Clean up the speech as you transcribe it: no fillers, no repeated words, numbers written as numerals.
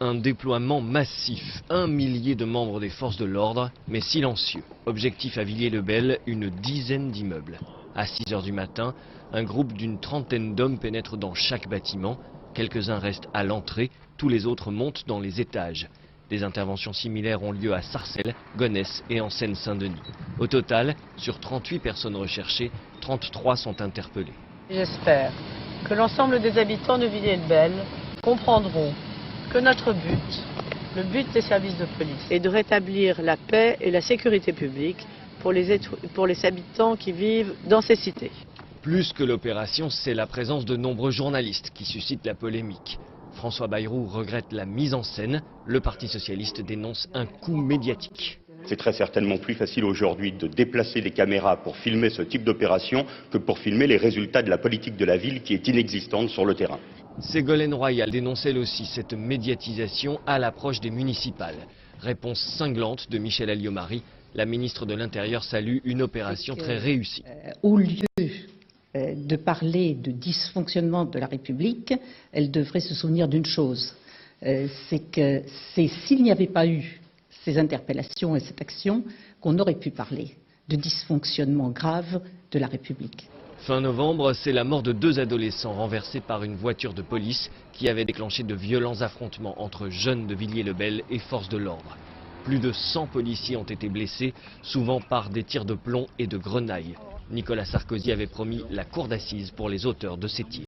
Un déploiement massif, 1 millier de membres des forces de l'ordre, mais silencieux. Objectif à Villiers-le-Bel, une dizaine d'immeubles. À 6 h du matin, un groupe d'une trentaine d'hommes pénètre dans chaque bâtiment. Quelques-uns restent à l'entrée, tous les autres montent dans les étages. Des interventions similaires ont lieu à Sarcelles, Gonesse et en Seine-Saint-Denis. Au total, sur 38 personnes recherchées, 33 sont interpellées. J'espère que l'ensemble des habitants de Villiers-le-Bel comprendront que notre but, le but des services de police, est de rétablir la paix et la sécurité publique pour les habitants qui vivent dans ces cités. Plus que l'opération, c'est la présence de nombreux journalistes qui suscitent la polémique. François Bayrou regrette la mise en scène. Le Parti socialiste dénonce un coup médiatique. C'est très certainement plus facile aujourd'hui de déplacer les caméras pour filmer ce type d'opération que pour filmer les résultats de la politique de la ville qui est inexistante sur le terrain. Ségolène Royal dénonce elle aussi cette médiatisation à l'approche des municipales. Réponse cinglante de Michèle Alliot-Marie. La ministre de l'Intérieur salue une opération très réussie. Au lieu de parler de dysfonctionnement de la République, elle devrait se souvenir d'une chose. C'est que s'il n'y avait pas eu ces interpellations et cette action qu'on aurait pu parler de dysfonctionnement grave de la République. Fin novembre, c'est la mort de 2 adolescents renversés par une voiture de police qui avait déclenché de violents affrontements entre jeunes de Villiers-le-Bel et forces de l'ordre. Plus de 100 policiers ont été blessés, souvent par des tirs de plomb et de grenailles. Nicolas Sarkozy avait promis la cour d'assises pour les auteurs de ces tirs.